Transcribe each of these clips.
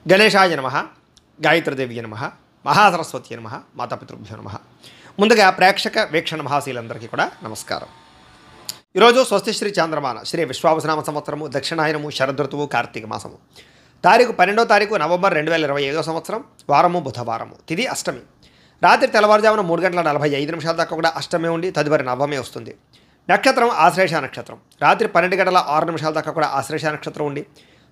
గణేశాయ నమః, గాయత్రీదేవి నమః, మహాసరస్వతి నమః, మాతాపితృభ్యో నమః. ముందుగా ప్రేక్షక వీక్షణ మహాశీలందరికీ కూడా నమస్కారం. ఈరోజు స్వస్తి శ్రీ చాంద్రమాన శ్రీ విశ్వావసనామ సంవత్సరము దక్షిణాయనము శరదృతువు కార్తీక మాసము తారీఖు 12వ తారీఖు నవంబర్ 2025 సంవత్సరం వారము బుధవారము తిథి అష్టమి. రాత్రి తెల్లవారుజామున 3:45 దాకా కూడా అష్టమి ఉండి తదుపరి నవమి వస్తుంది. నక్షత్రం ఆశ్లేష నక్షత్రం. రాత్రి 12:06 దాకా కూడా ఆశ్లేష నక్షత్రం ఉండి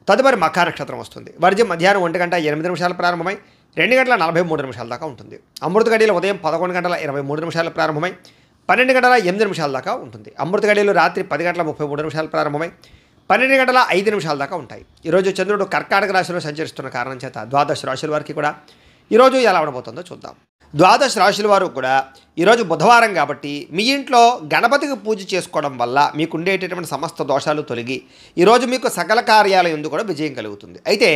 తదుపరి మఖా నక్షత్రం వస్తుంది. వర్జం మధ్యాహ్నం 1:08 ప్రారంభమై 2:43 దాకా ఉంటుంది. అమృత గడియలు ఉదయం 11:23 ప్రారంభమై 12:08 దాకా ఉంటుంది. అమృత గడియలు రాత్రి 10:33 ప్రారంభమై 12:05 దాకా ఉంటాయి. ఈరోజు చంద్రుడు కర్కాటక రాశిలో సంచరిస్తున్న కారణం చేత ద్వాదశ రాశుల వారికి కూడా ఈరోజు ఎలా ఉండబోతుందో చూద్దాం. ద్వాదశ రాశుల వారు కూడా ఈరోజు బుధవారం కాబట్టి మీ ఇంట్లో గణపతికి పూజ చేసుకోవడం వల్ల మీకు ఉండేటటువంటి సమస్త దోషాలు తొలగి ఈరోజు మీకు సకల కార్యాలయం ఎందుకు కూడా విజయం కలుగుతుంది. అయితే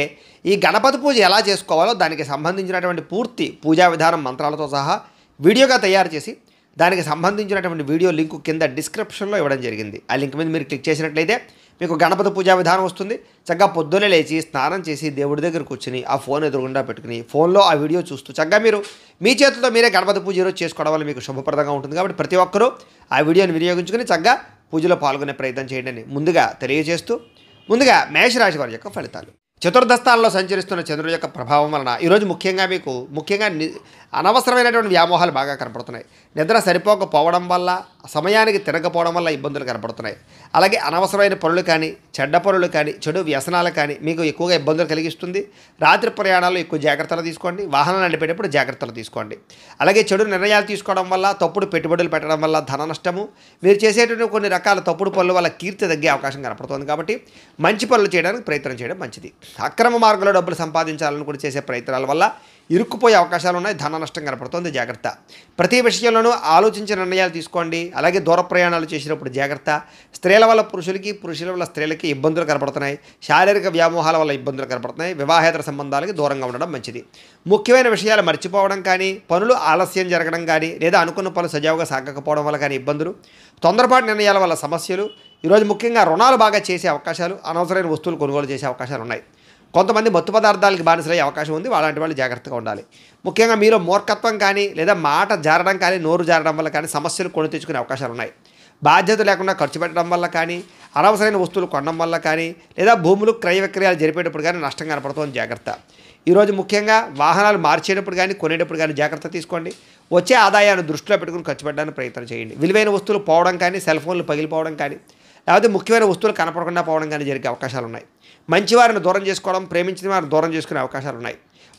ఈ గణపతి పూజ ఎలా చేసుకోవాలో దానికి సంబంధించినటువంటి పూర్తి పూజా విధానం మంత్రాలతో సహా వీడియోగా తయారు చేసి దానికి సంబంధించినటువంటి వీడియో లింకు కింద డిస్క్రిప్షన్లో ఇవ్వడం జరిగింది. ఆ లింక్ మీద మీరు క్లిక్ చేసినట్లయితే మీకు గణపతి పూజా విధానం వస్తుంది. చక్కగా పొద్దున్నే లేచి స్నానం చేసి దేవుడి దగ్గర కూర్చుని ఆ ఫోన్ ఎదురుగుండా పెట్టుకుని ఫోన్లో ఆ వీడియో చూస్తూ చక్కగా మీరు మీ చేతులతో మీరే గణపతి పూజ ఈరోజు చేసుకోవడం వల్ల మీకు శుభప్రదంగా ఉంటుంది. కాబట్టి ప్రతి ఒక్కరూ ఆ వీడియోని వినియోగించుకుని చక్కగా పూజలో పాల్గొనే ప్రయత్నం చేయండి అని ముందుగా తెలియజేస్తూ ముందుగా మేషరాశి వారి యొక్క ఫలితాలు. చతుర్థ స్థానంలో సంచరిస్తున్న చంద్రుడి యొక్క ప్రభావం వలన ఈరోజు ముఖ్యంగా అనవసరమైనటువంటి వ్యామోహాలు బాగా కనపడుతున్నాయి. నిద్ర సరిపోకపోవడం వల్ల సమయానికి తిరగకపోవడం వల్ల ఇబ్బందులు కనపడుతున్నాయి. అలాగే అనవసరమైన పనులు కానీ చెడ్డ పనులు కానీ చెడు వ్యసనాలు కానీ మీకు ఎక్కువగా ఇబ్బందులు కలిగిస్తుంది. రాత్రి ప్రయాణాల్లో ఎక్కువ జాగ్రత్తలు తీసుకోండి. వాహనాలు నడిపేటప్పుడు జాగ్రత్తలు తీసుకోండి. అలాగే చెడు నిర్ణయాలు తీసుకోవడం వల్ల తప్పుడు పెట్టుబడులు పెట్టడం వల్ల ధన నష్టము, మీరు చేసేటువంటి కొన్ని రకాల తప్పుడు పనుల వల్ల కీర్తి తగ్గే అవకాశం కనపడుతుంది. కాబట్టి మంచి పనులు చేయడానికి ప్రయత్నం చేయడం మంచిది. అక్రమ మార్గంలో డబ్బులు సంపాదించాలని కూడా చేసే ప్రయత్నాల వల్ల ఇరుక్కుపోయే అవకాశాలు ఉన్నాయి. ధన నష్టం కనపడుతుంది. జాగ్రత్త. ప్రతి విషయంలోనూ ఆలోచించిన నిర్ణయాలు తీసుకోండి. అలాగే దూర ప్రయాణాలు చేసినప్పుడు జాగ్రత్త. స్త్రీల వల్ల పురుషుల వల్ల స్త్రీలకి ఇబ్బందులు కనపడుతున్నాయి. శారీరక వ్యామోహాల వల్ల ఇబ్బందులు కనపడుతున్నాయి. వివాహేతర సంబంధాలకి దూరంగా ఉండడం మంచిది. ముఖ్యమైన విషయాలు మర్చిపోవడం కానీ పనులు ఆలస్యం జరగడం కానీ లేదా అనుకున్న పనులు సజావుగా సాగకపోవడం వల్ల కానీ ఇబ్బందులు, తొందరపాటు నిర్ణయాల వల్ల సమస్యలు, ఈరోజు ముఖ్యంగా రుణాలు బాగా చేసే అవకాశాలు, అనవసరమైన వస్తువులు కొనుగోలు చేసే అవకాశాలు ఉన్నాయి. కొంతమంది మత్తు పదార్థాలకి బానిసలయ్యే అవకాశం ఉంది. అలాంటి వాళ్ళు జాగ్రత్తగా ఉండాలి. ముఖ్యంగా మీలో మూర్ఖత్వం కానీ లేదా మాట జారడం కానీ నోరు జారడం వల్ల కానీ సమస్యలు కొని తెచ్చుకునే అవకాశాలు ఉన్నాయి. బాధ్యత లేకుండా ఖర్చు పెట్టడం వల్ల కానీ అనవసరమైన వస్తువులు కొనడం వల్ల కానీ లేదా భూములు క్రయ విక్రయాలు జరిపేటప్పుడు కానీ నష్టం కనపడుతుంది. జాగ్రత్త. ఈరోజు ముఖ్యంగా వాహనాలు మార్చేటప్పుడు కానీ కొనేటప్పుడు కానీ జాగ్రత్త తీసుకోండి. వచ్చే ఆదాయాన్ని దృష్టిలో పెట్టుకుని ఖర్చు పెట్టడానికి ప్రయత్నం చేయండి. విలువైన వస్తువులు పోవడం కానీ సెల్ ఫోన్లు పగిలిపోవడం కానీ లేకపోతే ముఖ్యమైన వస్తువులు కనపడకుండా పోవడం కానీ జరిగే అవకాశాలు ఉన్నాయి. మంచివారిని దూరం చేసుకోవడం, ప్రేమించిన వారిని దూరం చేసుకునే అవకాశాలు ఉన్నాయి.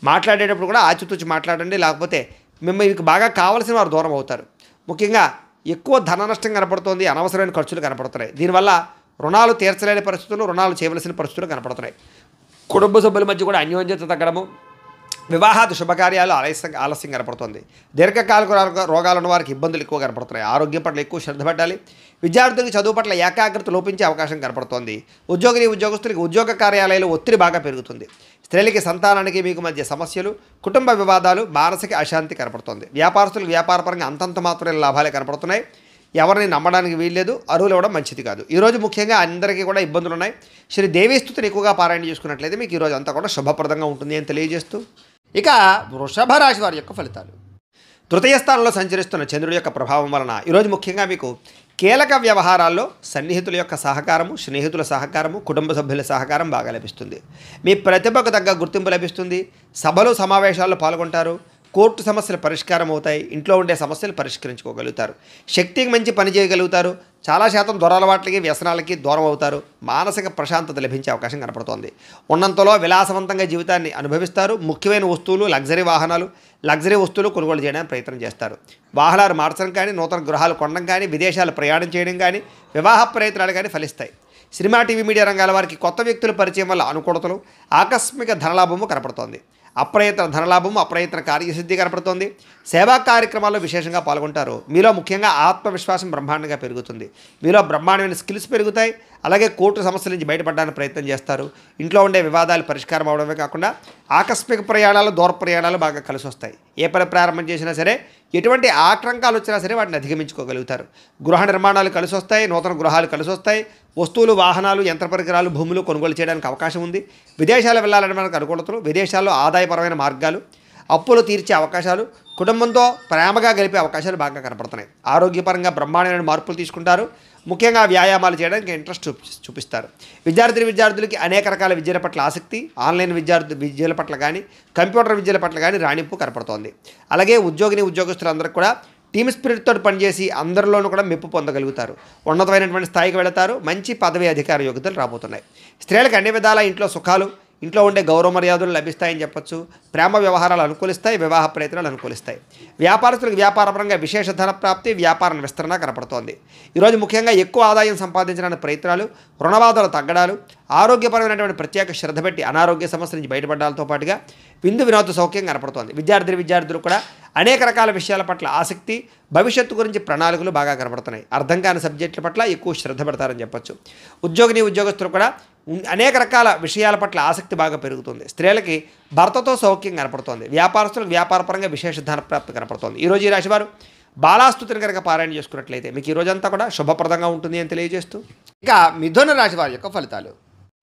మాట్లాడేటప్పుడు కూడా ఆచితూచి మాట్లాడండి. లేకపోతే మీకు బాగా కావాల్సిన వారు దూరం అవుతారు. ముఖ్యంగా ఎక్కువ ధన నష్టం కనపడుతుంది. అనవసరమైన ఖర్చులు కనపడుతున్నాయి. దీనివల్ల రుణాలు తీర్చలేని పరిస్థితులు, రుణాలు చేయవలసిన పరిస్థితులు కనపడుతున్నాయి. కుటుంబ సభ్యుల మధ్య కూడా అన్యోన్యత తగ్గడము, వివాహాది శుభకార్యాలు ఆలస్యం కనపడుతుంది. దీర్ఘకాలిక రోగాలు ఉన్న వారికి ఇబ్బందులు ఎక్కువ కనపడుతున్నాయి. ఆరోగ్యం పట్ల ఎక్కువ శ్రద్ధ పెట్టాలి. విద్యార్థులకు చదువు పట్ల ఏకాగ్రత లోపించే అవకాశం కనపడుతోంది. ఉద్యోగస్తులకి ఉద్యోగ కార్యాలయాలు ఒత్తిడి బాగా పెరుగుతుంది. స్త్రీలకి సంతానానికి మీకు మధ్య సమస్యలు, కుటుంబ వివాదాలు, మానసిక అశాంతి కనపడుతుంది. వ్యాపారస్తులకు వ్యాపారపరంగా అంతంత మాత్రమే లాభాలే కనపడుతున్నాయి. ఎవరిని నమ్మడానికి వీల్లేదు. అరువులు ఇవ్వడం మంచిది కాదు. ఈరోజు ముఖ్యంగా అందరికీ కూడా ఇబ్బందులు ఉన్నాయి. శ్రీ దేవీస్తుతిని ఎక్కువగా పారాయణ చేసుకున్నట్లయితే మీకు ఈరోజు అంతా కూడా శుభప్రదంగా ఉంటుంది అని తెలియజేస్తూ ఇక వృషభ రాశి వారి యొక్క ఫలితాలు. తృతీయ స్థానంలో సంచరిస్తున్న చంద్రుడి యొక్క ప్రభావం వలన ఈరోజు ముఖ్యంగా మీకు కీలక వ్యవహారాల్లో సన్నిహితుల యొక్క సహకారము, స్నేహితుల సహకారము, కుటుంబ సభ్యుల సహకారం బాగా లభిస్తుంది. మీ ప్రతిభకు తగ్గ గుర్తింపు లభిస్తుంది. సభలు సమావేశాల్లో పాల్గొంటారు. కోర్టు సమస్యలు పరిష్కారం అవుతాయి. ఇంట్లో ఉండే సమస్యలు పరిష్కరించుకోగలుగుతారు. శక్తికి మంచి పని చేయగలుగుతారు. చాలా శాతం దొరలవాట్లకి వ్యసనాలకి దూరం అవుతారు. మానసిక ప్రశాంతత లభించే అవకాశం కనపడుతోంది. ఉన్నంతలో విలాసవంతంగా జీవితాన్ని అనుభవిస్తారు. ముఖ్యమైన వస్తువులు, లగ్జరీ వస్తువులు కొనుగోలు చేయడానికి ప్రయత్నం చేస్తారు. వాహనాలు మార్చడం కానీ, నూతన గృహాలు కొనడం కానీ, విదేశాలు ప్రయాణం చేయడం కానీ, వివాహ ప్రయత్నాలు కానీ ఫలిస్తాయి. సినిమా, టీవీ, మీడియా రంగాల వారికి కొత్త వ్యక్తుల పరిచయం వల్ల అనుకూలతలు, ఆకస్మిక ధనలాభము కనపడుతోంది. అప్రయత్న ధనలాభము, అప్రయత్న కార్యసిద్ధి కనపడుతోంది. సేవా కార్యక్రమాల్లో విశేషంగా పాల్గొంటారు. మీలో ముఖ్యంగా ఆత్మవిశ్వాసం బ్రహ్మాండంగా పెరుగుతుంది. మీలో బ్రహ్మాండమైన స్కిల్స్ పెరుగుతాయి. అలాగే కోర్టు సమస్యల నుంచి బయటపడడానికి ప్రయత్నం చేస్తారు. ఇంట్లో ఉండే వివాదాలు పరిష్కారం అవడమే కాకుండా ఆకస్మిక ప్రయాణాలు, దూర ప్రయాణాలు బాగా కలిసి వస్తాయి. ఏ పని ప్రారంభం చేసినా సరే ఎటువంటి ఆటంకాలు వచ్చినా సరే వాటిని అధిగమించుకోగలుగుతారు. గృహ నిర్మాణాలు కలిసి వస్తాయి, నూతన గృహాలు కలిసి వస్తాయి, వస్తువులు, వాహనాలు, యంత్ర పరికరాలు, భూములు కొనుగోలు చేయడానికి అవకాశం ఉంది. విదేశాలు వెళ్ళాలని మనకు అనుకూలతలు, విదేశాల్లో ఆదాయపరమైన మార్గాలు, అప్పులు తీర్చే అవకాశాలు, కుటుంబంతో ప్రేమగా గడిపే అవకాశాలు బాగా కనపడుతున్నాయి. ఆరోగ్యపరంగా బ్రహ్మాండమైన మార్పులు తీసుకుంటారు. ముఖ్యంగా వ్యాయామాలు చేయడానికి ఇంట్రెస్ట్ చూపిస్తారు. విద్యార్థులకి అనేక రకాల విద్యల పట్ల ఆసక్తి, ఆన్లైన్ విద్యల పట్ల కానీ, కంప్యూటర్ విద్యల పట్ల కానీ రాణింపు కనపడుతోంది. అలాగే ఉద్యోగస్తులందరికీ కూడా టీమ్ స్పిరిట్తో పనిచేసి అందరిలోనూ కూడా మెప్పు పొందగలుగుతారు. ఉన్నతమైనటువంటి స్థాయికి వెళతారు. మంచి పదవి అధికార యోగ్యతలు రాబోతున్నాయి. స్త్రీలకు అన్ని విధాల ఇంట్లో సుఖాలు, ఇంట్లో ఉండే గౌరవ మర్యాదలు లభిస్తాయని చెప్పొచ్చు. ప్రేమ వ్యవహారాలు అనుకూలిస్తాయి, వివాహ ప్రయత్నాలు అనుకూలిస్తాయి. వ్యాపారస్తులకు వ్యాపారపరంగా విశేష ధన ప్రాప్తి, వ్యాపార విస్తరణ కనపడుతోంది. ఈరోజు ముఖ్యంగా ఎక్కువ ఆదాయం సంపాదించడానికి ప్రయత్నాలు, రుణబాధలు తగ్గడాలు, ఆరోగ్యపరమైనటువంటి ప్రత్యేక శ్రద్ధ పెట్టి అనారోగ్య సమస్యల నుంచి బయటపడడాలతో పాటుగా విందు వినోద సౌఖ్యం కనపడుతోంది. విద్యార్థులు కూడా అనేక రకాల విషయాల పట్ల ఆసక్తి, భవిష్యత్తు గురించి ప్రణాళికలు బాగా కనపడుతున్నాయి. అర్థం కాని సబ్జెక్టుల పట్ల ఎక్కువ శ్రద్ధ పెడతారని చెప్పొచ్చు. ఉద్యోగస్తులు కూడా అనేక రకాల విషయాల పట్ల ఆసక్తి బాగా పెరుగుతుంది. స్త్రీలకి భర్తతో సౌఖ్యం కనపడుతోంది. వ్యాపారస్తులకు వ్యాపారపరంగా విశేష ధనప్రాప్తి కనపడుతోంది. ఈరోజు ఈ రాశివారు బాలాస్తుతిని కనుక పారాయణ చేసుకున్నట్లయితే మీకు ఈ రోజంతా కూడా శుభప్రదంగా ఉంటుంది అని తెలియజేస్తూ, ఇక మిథున రాశి వారి యొక్క ఫలితాలు.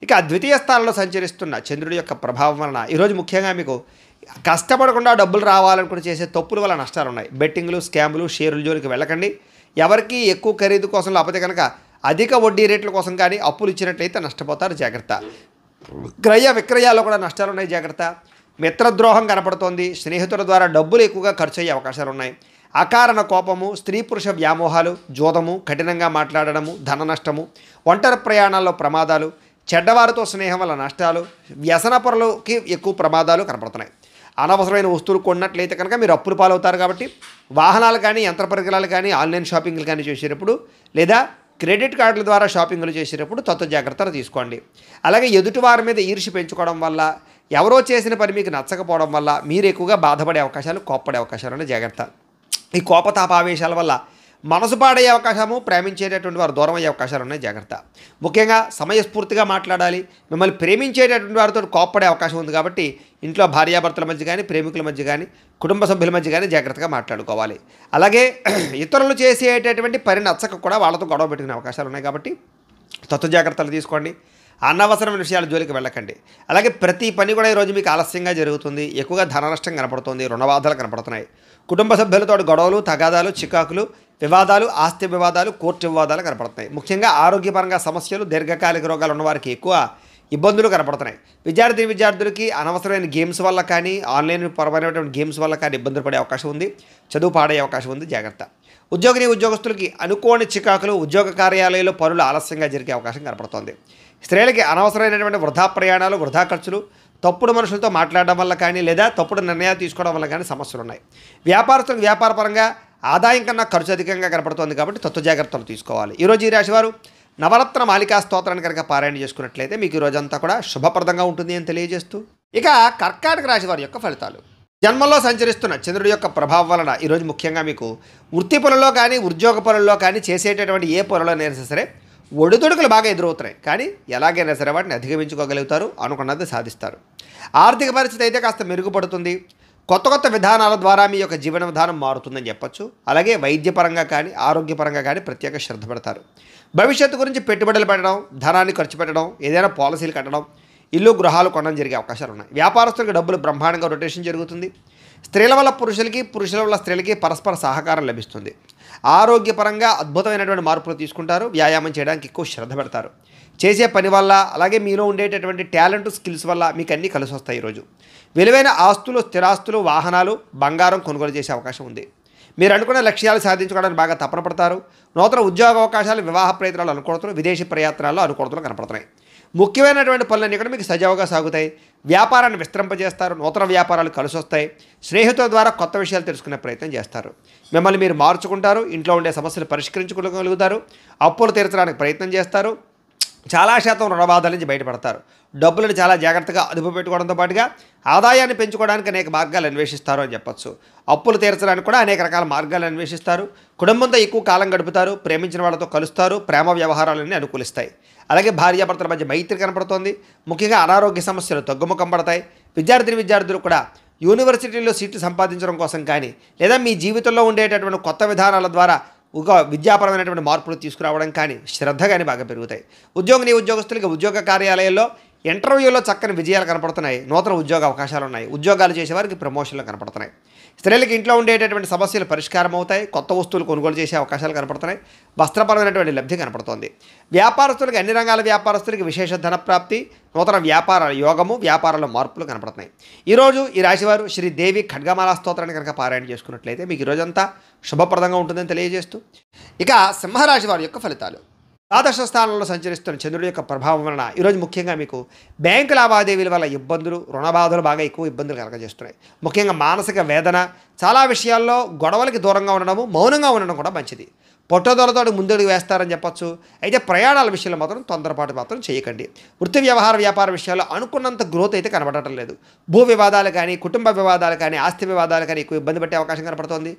ఇక ద్వితీయ స్థానంలో సంచరిస్తున్న చంద్రుడి యొక్క ప్రభావం వలన ఈరోజు ముఖ్యంగా మీకు కష్టపడకుండా డబ్బులు రావాలనుకుని చేసే తప్పుల వల్ల నష్టాలు ఉన్నాయి. బెట్టింగ్లు, స్కాములు, షేర్ల జోలికి వెళ్ళకండి. ఎవరికి ఎక్కువ ఖరీదు కోసం లేకపోతే కనుక అధిక వడ్డీ రేట్ల కోసం కానీ అప్పులు ఇచ్చినట్లయితే నష్టపోతారు, జాగ్రత్త. క్రయ విక్రయాల్లో కూడా నష్టాలు ఉన్నాయి, జాగ్రత్త. మిత్రద్రోహం కనపడుతోంది. స్నేహితుల ద్వారా డబ్బులు ఎక్కువగా ఖర్చు అయ్యే అవకాశాలు ఉన్నాయి. అకారణ కోపము, స్త్రీ పురుష వ్యామోహాలు, జోదము, కఠినంగా మాట్లాడడము, ధన నష్టము, ఒంటరి ప్రయాణాల్లో ప్రమాదాలు, చెడ్డవారితో స్నేహం వల్ల నష్టాలు, వ్యసనపరులకి ఎక్కువ ప్రమాదాలు కనపడుతున్నాయి. అనవసరమైన వస్తువులు కొన్నట్లయితే కనుక మీరు అప్పులు పాలవుతారు. కాబట్టి వాహనాలు కానీ, యంత్ర పరికరాలు కానీ, ఆన్లైన్ షాపింగ్లు కానీ చేసేటప్పుడు లేదా క్రెడిట్ కార్డుల ద్వారా షాపింగ్లు చేసేటప్పుడు జాగ్రత్తలు తీసుకోండి. అలాగే ఎదుటివారి మీద ఈర్ష్య పెంచుకోవడం వల్ల, ఎవరో చేసిన పని మీకు నచ్చకపోవడం వల్ల మీరు ఎక్కువగా బాధపడే అవకాశాలు, కోప్పడే అవకాశాలు ఉన్నాయి, జాగ్రత్త. ఈ కోపతాపావేశాల వల్ల మనసు పాడయ్యే అవకాశము, ప్రేమించేటటువంటి వారు దూరం అయ్యే అవకాశాలు ఉన్నాయి, జాగ్రత్త. ముఖ్యంగా సమయస్ఫూర్తిగా మాట్లాడాలి. మిమ్మల్ని ప్రేమించేటటువంటి వారితో కోప్పడే అవకాశం ఉంది. కాబట్టి ఇంట్లో భార్యాభర్తల మధ్య కానీ, ప్రేమికుల మధ్య కానీ, కుటుంబ సభ్యుల మధ్య కానీ జాగ్రత్తగా మాట్లాడుకోవాలి. అలాగే ఇతరులు చేసేటటువంటి పని నచ్చక కూడా వాళ్ళతో గొడవ పెట్టుకునే అవకాశాలు ఉన్నాయి. కాబట్టి జాగ్రత్తలు తీసుకోండి. అనవసరమైన విషయాల జోలికి వెళ్ళకండి. అలాగే ప్రతి పని కూడా ఈరోజు మీకు ఆలస్యంగా జరుగుతుంది. ఎక్కువగా ధన నష్టం కనపడుతుంది, రుణబాధలు కనపడుతున్నాయి. కుటుంబ సభ్యులతో గొడవలు, తగాదాలు, చికాకులు, వివాదాలు, ఆస్తి వివాదాలు, కోర్టు వివాదాలు కనపడుతున్నాయి. ముఖ్యంగా ఆరోగ్యపరంగా సమస్యలు, దీర్ఘకాలిక రోగాలు ఉన్నవారికి ఎక్కువ ఇబ్బందులు కనపడుతున్నాయి. విద్యార్థులకి అనవసరమైన గేమ్స్ వల్ల కానీ, ఆన్లైన్ పరమైనటువంటి గేమ్స్ వల్ల కానీ ఇబ్బందులు పడే అవకాశం ఉంది, చదువు పాడయ్యే అవకాశం ఉంది, జాగ్రత్త. ఉద్యోగస్తులకి అనుకోని చికాకులు, ఉద్యోగ కార్యాలయాల్లో పనులు ఆలస్యంగా జరిగే అవకాశం కనపడుతోంది. స్త్రీలకి అనవసరమైనటువంటి వృధా ప్రయాణాలు, వృధా ఖర్చులు, తప్పుడు మనుషులతో మాట్లాడడం వల్ల కానీ లేదా తప్పుడు నిర్ణయాలు తీసుకోవడం వల్ల కానీ సమస్యలు ఉన్నాయి. వ్యాపారస్తులకు వ్యాపారపరంగా ఆదాయం కన్నా ఖర్చు అధికంగా కనపడుతోంది. కాబట్టి జాగ్రత్తలు తీసుకోవాలి. ఈరోజు ఈ రాశివారు నవరత్న మాలికా స్తోత్రాన్ని కనుక పారాయణ చేసుకున్నట్లయితే మీకు ఈ రోజంతా కూడా శుభప్రదంగా ఉంటుంది అని తెలియజేస్తూ, ఇక కర్కాటక రాశి వారి యొక్క ఫలితాలు. జన్మలో సంచరిస్తున్న చంద్రుడి యొక్క ప్రభావం వలన ఈరోజు ముఖ్యంగా మీకు వృత్తి పనుల్లో కానీ, ఉద్యోగ పనుల్లో కానీ, చేసేటటువంటి ఏ పనులైనా సరే ఒడిదుడుకులు బాగా ఎదురవుతున్నాయి. కానీ ఎలాగైనా సరే వాటిని అధిగమించుకోగలుగుతారు, అనుకున్నది సాధిస్తారు. ఆర్థిక పరిస్థితి అయితే కాస్త మెరుగుపడుతుంది. కొత్త విధానాల ద్వారా మీ యొక్క జీవన విధానం మారుతుందని చెప్పొచ్చు. అలాగే వైద్యపరంగా కానీ, ఆరోగ్యపరంగా కానీ ప్రత్యేక శ్రద్ధ పెడతారు. భవిష్యత్తు గురించి పెట్టుబడులు పెట్టడం, ధనాన్ని ఖర్చు పెట్టడం, ఏదైనా పాలసీలు కట్టడం, ఇల్లు గృహాలు కొనడం జరిగే అవకాశాలు ఉన్నాయి. వ్యాపారస్తులకు డబ్బులు బ్రహ్మాండంగా రొటేషన్ జరుగుతుంది. స్త్రీల వల్ల పురుషులకి, పురుషుల వల్ల స్త్రీలకి పరస్పర సహకారం లభిస్తుంది. ఆరోగ్యపరంగా అద్భుతమైనటువంటి మార్పులు తీసుకుంటారు. వ్యాయామం చేయడానికి ఎక్కువ శ్రద్ధ పెడతారు. చేసే పని వల్ల, అలాగే మీలో ఉండేటటువంటి టాలెంట్, స్కిల్స్ వల్ల మీకు అన్నీ కలిసి వస్తాయి. ఈరోజు విలువైన ఆస్తులు, స్థిరాస్తులు, వాహనాలు, బంగారం కొనుగోలు చేసే అవకాశం ఉంది. మీరు అనుకున్న లక్ష్యాలు సాధించుకోవడానికి బాగా తపన పడతారు. నూతన ఉద్యోగ అవకాశాలు, వివాహ ప్రయత్నాలు అనుకూలతలు, విదేశీ ప్రయాత్నాల్లో అనుకూలతలు కనపడుతున్నాయి. ముఖ్యమైనటువంటి పనులన్నీ కూడా మీకు సజావుగా సాగుతాయి. వ్యాపారాన్ని విస్తరింపజేస్తారు. నూతన వ్యాపారాలు కలిసి వస్తాయి. స్నేహితుల ద్వారా కొత్త విషయాలు తెలుసుకునే ప్రయత్నం చేస్తారు. మిమ్మల్ని మీరు మార్చుకుంటారు. ఇంట్లో ఉండే సమస్యలు పరిష్కరించుకోగలుగుతారు. అప్పులు తీర్చడానికి ప్రయత్నం చేస్తారు. చాలా శాతం రుణబాధల నుంచి బయటపడతారు. డబ్బులను చాలా జాగ్రత్తగా అదుపు పెట్టుకోవడంతో పాటుగా ఆదాయాన్ని పెంచుకోవడానికి అనేక మార్గాలు అన్వేషిస్తారు అని చెప్పొచ్చు. అప్పులు తీర్చడానికి కూడా అనేక రకాల మార్గాలు అన్వేషిస్తారు. కుటుంబంతో ఎక్కువ కాలం గడుపుతారు. ప్రేమించిన వాళ్ళతో కలుస్తారు. ప్రేమ వ్యవహారాలన్నీ అనుకూలిస్తాయి. అలాగే భార్యాభర్తల మధ్య మైత్రి కనపడుతోంది. ముఖ్యంగా అనారోగ్య సమస్యలు తగ్గుముఖం పడతాయి. విద్యార్థులు కూడా యూనివర్సిటీలో సీట్లు సంపాదించడం కోసం కానీ లేదా మీ జీవితంలో ఉండేటటువంటి కొత్త విధానాల ద్వారా విద్యాపరమైనటువంటి మార్పులు తీసుకురావడం కానీ శ్రద్ధ కానీ బాగా పెరుగుతాయి. ఉద్యోగస్తులకి ఉద్యోగ కార్యాలయాల్లో ఇంటర్వ్యూలో చక్కని విజయాలు కనపడుతున్నాయి. నూతన ఉద్యోగ అవకాశాలు ఉన్నాయి. ఉద్యోగాలు చేసేవారికి ప్రమోషన్లు కనపడుతున్నాయి. స్త్రీలకు ఇంట్లో ఉండేటటువంటి సమస్యలు పరిష్కారం అవుతాయి. కొత్త వస్తువులు కొనుగోలు చేసే అవకాశాలు కనపడుతున్నాయి. వస్త్రపరమైనటువంటి లబ్ధి కనపడుతోంది. వ్యాపారస్తులకి అన్ని రంగాల వ్యాపారస్తులకి విశేష ధనప్రాప్తి, నూతన వ్యాపార యోగము, వ్యాపారాల మార్పులు కనపడుతున్నాయి. ఈరోజు ఈ రాశివారు శ్రీదేవి ఖడ్గమాల స్తోత్రాన్ని కనుక పారాయణ చేసుకున్నట్లయితే మీకు ఈరోజంతా శుభప్రదంగా ఉంటుందని తెలియజేస్తూ, ఇక సింహరాశి వారి యొక్క ఫలితాలు. ద్వాదశ స్థానంలో సంచరిస్తున్న చంద్రుడి యొక్క ప్రభావం వలన ఈరోజు ముఖ్యంగా మీకు బ్యాంకు లావాదేవీల వల్ల ఇబ్బందులు, రుణబాధలు బాగా ఎక్కువ ఇబ్బందులు కలగజేస్తున్నాయి. ముఖ్యంగా మానసిక వేదన, చాలా విషయాల్లో గొడవలకి దూరంగా ఉండడము, మౌనంగా ఉండడం కూడా మంచిది. పొట్టదొలతోటి ముందడుగు వేస్తారని చెప్పచ్చు. అయితే ప్రయాణాల విషయంలో మాత్రం తొందరపాటు మాత్రం చేయకండి. వృత్తి వ్యాపార విషయాల్లో అనుకున్నంత గ్రోత్ అయితే కనబడటం లేదు. భూ వివాదాలు కానీ, కుటుంబ వివాదాలు కానీ, ఆస్తి వివాదాలు కానీ ఎక్కువ ఇబ్బంది పట్టే అవకాశం కనపడుతోంది.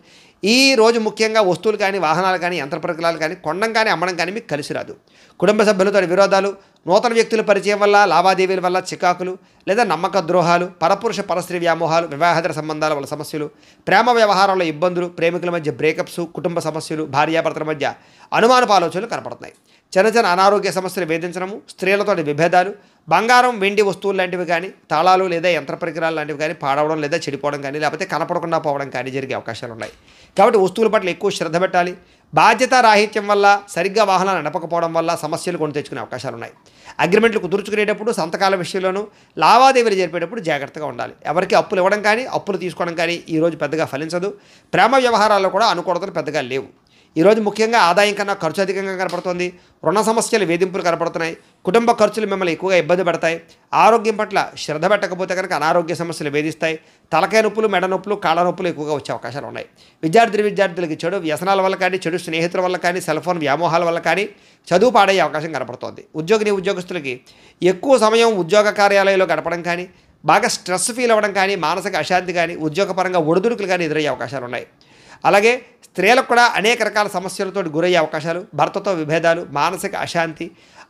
ఈ రోజు ముఖ్యంగా వస్తువులు కానీ, వాహనాలు కానీ, యంత్ర పరికరాలు కానీ కొనడం కానీ, అమ్మడం కానీ మీకు కలిసి రాదు. కుటుంబ సభ్యులతో విరోధాలు, నూతన వ్యక్తుల పరిచయం వల్ల, లావాదేవీల వల్ల చికాకులు లేదా నమ్మక ద్రోహాలు, పరపురుష పరస్త్రీ వ్యామోహాలు, వివాహేతర సంబంధాల వల్ల సమస్యలు, ప్రేమ వ్యవహారంలో ఇబ్బందులు, ప్రేమికుల మధ్య బ్రేకప్స్, కుటుంబ సమస్యలు, భార్యాభర్తల మధ్య అనుమానపు ఆలోచనలు కనపడుతున్నాయి. చిన్న అనారోగ్య సమస్యలు వేధించడము, స్త్రీలతోటి విభేదాలు, బంగారం వెండి వస్తువులు లాంటివి కానీ, తాళాలు లేదా యంత్ర పరికరాలు లాంటివి కానీ పాడవడం లేదా చెడిపోవడం కానీ, లేకపోతే కనపడకుండా పోవడం కానీ జరిగే అవకాశాలు ఉన్నాయి. కాబట్టి వస్తువుల పట్ల ఎక్కువ శ్రద్ధ పెట్టాలి. బాధ్యత రాహిత్యం వల్ల, సరిగ్గా వాహనాలు నడపకపోవడం వల్ల సమస్యలు కొని తెచ్చుకునే అవకాశాలు ఉన్నాయి. అగ్రిమెంట్లు కుదుర్చుకునేటప్పుడు, సంతకాల విషయంలోనూ, లావాదేవీలు జరిపేటప్పుడు జాగ్రత్తగా ఉండాలి. ఎవరికి అప్పులు ఇవ్వడం కానీ, అప్పులు తీసుకోవడం కానీ ఈరోజు పెద్దగా ఫలించదు. ప్రేమ వ్యవహారాల్లో కూడా అనుకూలతలు పెద్దగా లేవు. ఈరోజు ముఖ్యంగా ఆదాయం కన్నా ఖర్చు అధికంగా కనపడుతుంది. రుణ సమస్యలు, వేధింపులు కనపడుతున్నాయి. కుటుంబ ఖర్చులు మిమ్మల్ని ఎక్కువగా ఇబ్బంది పడతాయి. ఆరోగ్యం పట్ల శ్రద్ధ పెట్టకపోతే కనుక అనారోగ్య సమస్యలు వేధిస్తాయి. తలకాయ నొప్పులు, మెడ నొప్పులు, కాళ్ళ నొప్పులు ఎక్కువగా వచ్చే అవకాశాలు ఉన్నాయి. విద్యార్థులకి చెడు వ్యసనాల వల్ల కానీ, చెడు స్నేహితుల వల్ల కానీ, సెల్ ఫోన్ వ్యామోహాల వల్ల కానీ చదువు పాడయ్యే అవకాశం కనపడుతోంది. ఉద్యోగస్తులకి ఎక్కువ సమయం ఉద్యోగ కార్యాలయంలో గడపడం కానీ, బాగా స్ట్రెస్ ఫీల్ అవ్వడం కానీ, మానసిక అశాంతి కానీ, ఉద్యోగపరంగా ఒడిదుడుకులు కానీ ఎదురయ్యే అవకాశాలు ఉన్నాయి. అలాగే స్త్రీలకు కూడా అనేక రకాల సమస్యలతో గురయ్యే అవకాశాలు, భర్తతో విభేదాలు, మానసిక అశాంతి,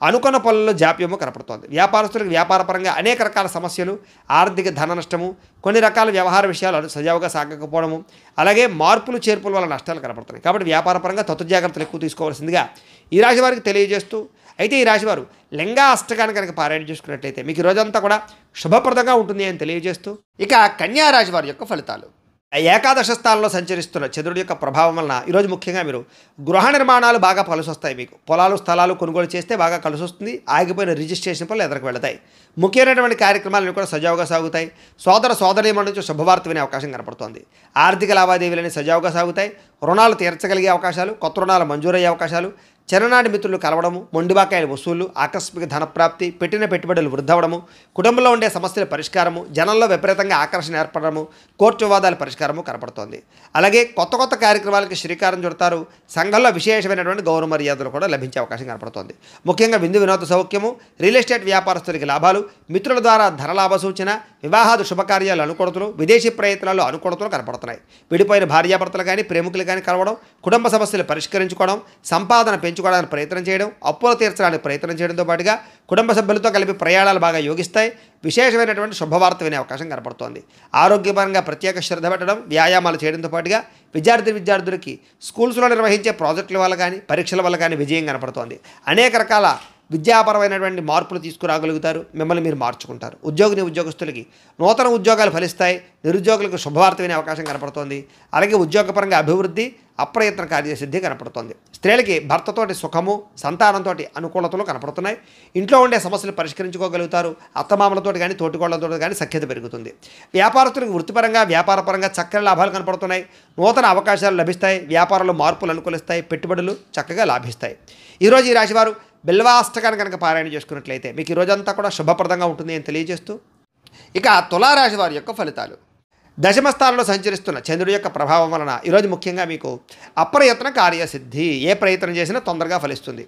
అనుకున్న పనుల్లో జాప్యము కనపడుతోంది. వ్యాపారస్తులకు వ్యాపారపరంగా అనేక రకాల సమస్యలు, ఆర్థిక ధన నష్టము, కొన్ని రకాల వ్యవహార విషయాలు సజావుగా సాగకపోవడము, అలాగే మార్పులు చేర్పుల వల్ల నష్టాలు కనపడుతున్నాయి. కాబట్టి వ్యాపారపరంగా జాగ్రత్తలు ఎక్కువ తీసుకోవాల్సిందిగా ఈ రాశి వారికి తెలియజేస్తూ, అయితే ఈ రాశివారు లింగా అష్టకాన్ని కనుక పారాయణ చేసుకున్నట్లయితే మీకు రోజంతా కూడా శుభప్రదంగా ఉంటుంది అని తెలియజేస్తూ, ఇక కన్యా రాశి వారి యొక్క ఫలితాలు. ఏకాదశ స్థానంలో సంచరిస్తున్న చంద్రుడి యొక్క ప్రభావం వలన ఈరోజు ముఖ్యంగా మీరు గృహ నిర్మాణాలు బాగా కలిసి వస్తాయి. మీకు పొలాలు, స్థలాలు కొనుగోలు చేస్తే బాగా కలిసి వస్తుంది. ఆగిపోయిన రిజిస్ట్రేషన్ పనులు ఎదురుకు వెళతాయి. ముఖ్యమైనటువంటి కార్యక్రమాలను కూడా సజావుగా సాగుతాయి. సోదరీమణుల నుంచి శుభవార్త వినే అవకాశం కనపడుతోంది. ఆర్థిక లావాదేవీలని సజావుగా సాగుతాయి. రుణాలు తీర్చగలిగే అవకాశాలు, కొత్త రుణాలు మంజూరయ్యే అవకాశాలు, చిన్ననాటి మిత్రులు కలవడము, మొండిబాకాయల వసూళ్లు, ఆకస్మిక ధనప్రాప్తి, పెట్టిన పెట్టుబడులు వృద్ధవడము, కుటుంబంలో ఉండే సమస్యల పరిష్కారము, జనంలో విపరీతంగా ఆకర్షణ ఏర్పడము, కోర్టు వివాదాల పరిష్కారము కనపడుతోంది. అలాగే కొత్త కార్యక్రమాలకి శ్రీకారం చుడతారు. సంఘంలో విశేషమైనటువంటి గౌరవ మర్యాదలు కూడా లభించే అవకాశం కనపడుతోంది. ముఖ్యంగా విందు వినోద సౌఖ్యము, రియల్ ఎస్టేట్ వ్యాపారస్తులకి లాభాలు, మిత్రుల ద్వారా ధనలాభ సూచన, వివాహాది శుభకార్యాలు అనుకూలతలు, విదేశీ ప్రయత్నాలు అనుకూలతలు కనపడుతున్నాయి. విడిపోయిన భార్యాభర్తలు కానీ, ప్రేమికులు కానీ కలవడం, కుటుంబ సమస్యలు పరిష్కరించుకోవడం, సంపాదన పెంచుకోవడానికి ప్రయత్నం చేయడం, అప్పులు తీర్చడానికి ప్రయత్నం చేయడంతో పాటుగా కుటుంబ సభ్యులతో కలిపి ప్రయాణాలు బాగా యోగిస్తాయి. విశేషమైనటువంటి శుభవార్త వినే అవకాశం కనపడుతోంది. ఆరోగ్యపరంగా ప్రత్యేక శ్రద్ధ పెట్టడం, వ్యాయామాలు చేయడంతో పాటుగా విద్యార్థులకి స్కూల్స్లో నిర్వహించే ప్రాజెక్టుల వల్ల కానీ, పరీక్షల వల్ల కానీ విజయం కనపడుతోంది. అనేక రకాల విద్యాపరమైనటువంటి మార్పులు తీసుకురాగలుగుతారు. మిమ్మల్ని మీరు మార్చుకుంటారు. ఉద్యోగస్తులకి నూతన ఉద్యోగాలు ఫలిస్తాయి. నిరుద్యోగులకు శుభవార్త వినే అవకాశం కనపడుతోంది. అలాగే ఉద్యోగపరంగా అభివృద్ధి, అప్రయత్న కార్యసిద్ధి కనపడుతోంది. స్త్రీలకి భర్తతోటి సుఖము, సంతానంతో అనుకూలతలు కనపడుతున్నాయి. ఇంట్లో ఉండే సమస్యలు పరిష్కరించుకోగలుగుతారు. అత్తమామలతో కానీ, తోటికోళ్లతో కానీ సఖ్యత పెరుగుతుంది. వ్యాపారస్తులకు వృత్తిపరంగా, వ్యాపారపరంగా చక్కని లాభాలు కనపడుతున్నాయి. నూతన అవకాశాలు లభిస్తాయి. వ్యాపారంలో మార్పులు అనుకూలిస్తాయి. పెట్టుబడులు చక్కగా లాభిస్తాయి. ఈరోజు ఈ రాశివారు బిల్వాష్టకాన్ని కనుక పారాయణ చేసుకున్నట్లయితే మీకు ఈ రోజంతా కూడా శుభప్రదంగా ఉంటుంది అని తెలియజేస్తూ, ఇక తులారాశి వారి యొక్క ఫలితాలు. దశమ స్థానంలో సంచరిస్తున్న చంద్రుడి యొక్క ప్రభావం వలన ఈరోజు ముఖ్యంగా మీకు అప్రయత్న కార్యసిద్ధి. ఏ ప్రయత్నం చేసినా తొందరగా ఫలిస్తుంది.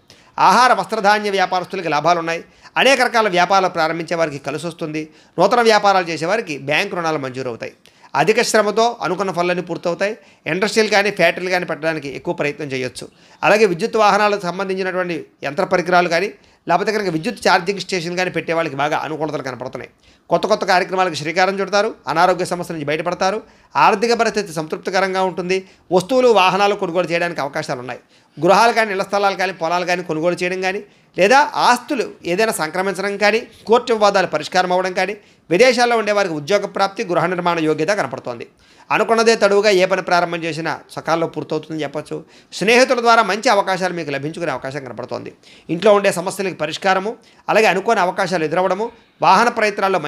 ఆహార వస్త్రధాన్య వ్యాపారస్తులకి లాభాలు ఉన్నాయి. అనేక రకాల వ్యాపారాలు ప్రారంభించే వారికి కలిసి వస్తుంది. నూతన వ్యాపారాలు చేసేవారికి బ్యాంకు రుణాలు మంజూరు అవుతాయి. అధిక శ్రమతో అనుకున్న పనులన్నీ పూర్తవుతాయి. ఇండస్ట్రీలు కానీ, ఫ్యాక్టరీలు కానీ పెట్టడానికి ఎక్కువ ప్రయత్నం చేయొచ్చు. అలాగే విద్యుత్ వాహనాలకు సంబంధించినటువంటి యంత్ర పరికరాలు కానీ, లేకపోతే కనుక విద్యుత్ ఛార్జింగ్ స్టేషన్ కానీ పెట్టే వాళ్ళకి బాగా అనుకూలతలు కనపడుతున్నాయి. కొత్త కొత్త కార్యక్రమాలకు శ్రీకారం చుడతారు. అనారోగ్య సమస్యల నుంచి బయటపడతారు. ఆర్థిక పరిస్థితి సంతృప్తికరంగా ఉంటుంది. వస్తువులు వాహనాలు కొనుగోలు చేయడానికి అవకాశాలు ఉన్నాయి. గృహాలు కానీ, ఇళ్ల స్థలాలు కానీ, పొలాలు కానీ కొనుగోలు చేయడం కానీ, లేదా ఆస్తులు ఏదైనా సంక్రమించడం కానీ, కోర్టు వివాదాలు పరిష్కారం అవ్వడం కానీ, విదేశాల్లో ఉండేవారికి ఉద్యోగ ప్రాప్తి, గృహ నిర్మాణ యోగ్యత కనపడుతోంది. అనుకున్నదే తడువుగా ఏ పని ప్రారంభం చేసినా సకాలంలో పూర్తవుతుందని చెప్పొచ్చు. స్నేహితుల ద్వారా మంచి అవకాశాలు మీకు లభించుకునే అవకాశం కనపడుతోంది. ఇంట్లో ఉండే సమస్యలకు పరిష్కారము, అలాగే అనుకోని అవకాశాలు ఎదురవ్వడము, వాహన ప్రయత్నాల్లో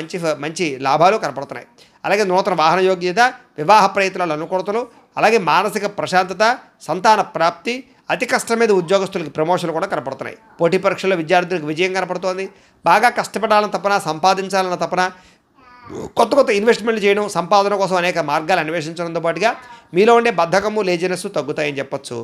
మంచి లాభాలు కనపడుతున్నాయి. అలాగే నూతన వాహన యోగ్యత, వివాహ ప్రయత్నాలు అనుకూలతలు, అలాగే మానసిక ప్రశాంతత, సంతాన ప్రాప్తి, అతి కష్టం మీద ఉద్యోగస్తులకు ప్రమోషన్లు కూడా కనపడుతున్నాయి. పోటీ పరీక్షల్లో విద్యార్థులకు విజయం కనపడుతోంది. బాగా కష్టపడాలని తపన, సంపాదించాలన్న తపన, కొత్త కొత్త ఇన్వెస్ట్మెంట్లు చేయడం, సంపాదన కోసం అనేక మార్గాలు అన్వేషించడంతో పాటుగా మీలో ఉండే బద్ధకము, లేజినెస్ తగ్గుతాయని చెప్పొచ్చు.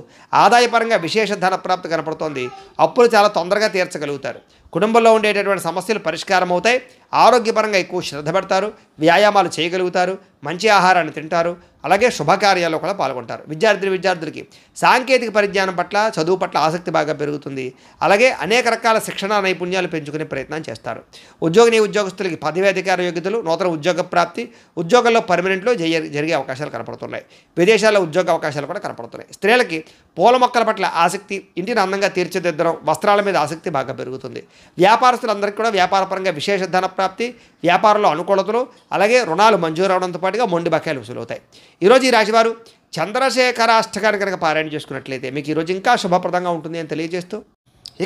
ఆదాయపరంగా విశేష ధన ప్రాప్తి కనపడుతోంది. అప్పులు చాలా తొందరగా తీర్చగలుగుతారు. కుటుంబంలో ఉండేటటువంటి సమస్యలు పరిష్కారం అవుతాయి. ఆరోగ్యపరంగా ఎక్కువ శ్రద్ధ పెడతారు. వ్యాయామాలు చేయగలుగుతారు. మంచి ఆహారాన్ని తింటారు. అలాగే శుభకార్యాల్లో కూడా పాల్గొంటారు. విద్యార్థులకి సాంకేతిక పరిజ్ఞానం పట్ల, చదువు పట్ల ఆసక్తి బాగా పెరుగుతుంది. అలాగే అనేక రకాల శిక్షణ నైపుణ్యాలు పెంచుకునే ప్రయత్నం చేస్తారు. ఉద్యోగస్తులకి పదవి అధికార యోగ్యతలు, నూతన ఉద్యోగ ప్రాప్తి, ఉద్యోగంలో పర్మనెంట్లో జరిగే అవకాశాలు కనపడుతున్నాయి. విదేశాల్లో ఉద్యోగ అవకాశాలు కూడా కనపడుతున్నాయి. స్త్రీలకి పూల మొక్కల పట్ల ఆసక్తి, ఇంటిని అందంగా తీర్చిదిద్దడం, వస్త్రాల మీద ఆసక్తి బాగా పెరుగుతుంది. వ్యాపారస్తులందరికీ కూడా వ్యాపారపరంగా విశేష ధన ప్రాప్తి, వ్యాపారంలో అనుకూలతలు, అలాగే రుణాలు మంజూరు అవడంతో పాటుగా మొండి బకాయిలు వసూలవుతాయి. ఈరోజు ఈ రాశివారు చంద్రశేఖరాష్టకాన్ని కనుక పారాయణ చేసుకున్నట్లయితే మీకు ఈరోజు ఇంకా శుభప్రదంగా ఉంటుంది అని తెలియజేస్తూ,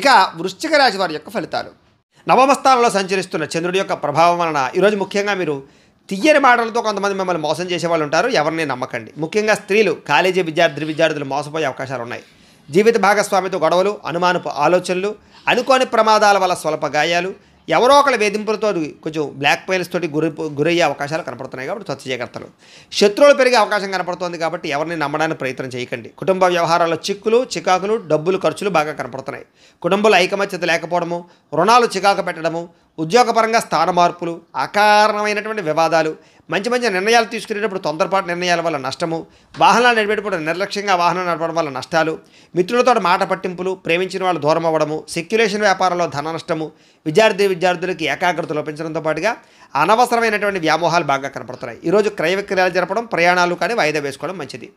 ఇక వృశ్చిక రాశి వారి యొక్క ఫలితాలు. నవమ స్థానంలో సంచరిస్తున్న చంద్రుడి యొక్క ప్రభావం వలన ఈరోజు ముఖ్యంగా మీరు తియ్యని మాటలతో కొంతమంది మిమ్మల్ని మోసం చేసే వాళ్ళు ఉంటారు. ఎవరిని నమ్మకండి. ముఖ్యంగా స్త్రీలు, కాలేజీ విద్యార్థులు మోసపోయే అవకాశాలు ఉన్నాయి. జీవిత భాగస్వామితో గొడవలు, అనుమానపు ఆలోచనలు, అనుకోని ప్రమాదాల వల్ల స్వల్ప గాయాలు, ఎవరో ఒకళ్ళ వేధింపులతో కొంచెం బ్లాక్ మెయిల్స్ తోటి గురయ్యే అవకాశాలు కనపడుతున్నాయి. కాబట్టి స్వచ్ఛ జాగ్రత్తలు. శత్రువులు పెరిగే అవకాశం కనపడుతోంది. కాబట్టి ఎవరిని నమ్మడానికి ప్రయత్నం చేయకండి. కుటుంబ వ్యవహారాల్లో చికాకులు, డబ్బులు ఖర్చులు బాగా కనపడుతున్నాయి. కుటుంబంలో ఐకమత్యత లేకపోవడము, రుణాలు చికాకు పెట్టడము, ఉద్యోగపరంగా స్థాన మార్పులు, అకారణమైనటువంటి వివాదాలు, మంచి నిర్ణయాలు తీసుకునేటప్పుడు తొందరపాటు నిర్ణయాల వల్ల నష్టము, వాహనాలు నడిపేటప్పుడు నిర్లక్ష్యంగా వాహనం నడపడం వల్ల నష్టాలు, మిత్రులతో మాట పట్టింపులు, ప్రేమించిన వాళ్ళు దూరం అవ్వడము, సెక్యులేషన్ వ్యాపారంలో ధన నష్టము, విద్యార్థులకి ఏకాగ్రత లోపించడంతో పాటుగా అనవసరమైనటువంటి వ్యామోహాలు బాగా కనపడుతున్నాయి. ఈరోజు క్రయ విక్రయాలు జరపడం, ప్రయాణాలు కానీ వాయిదా వేసుకోవడం మంచిది.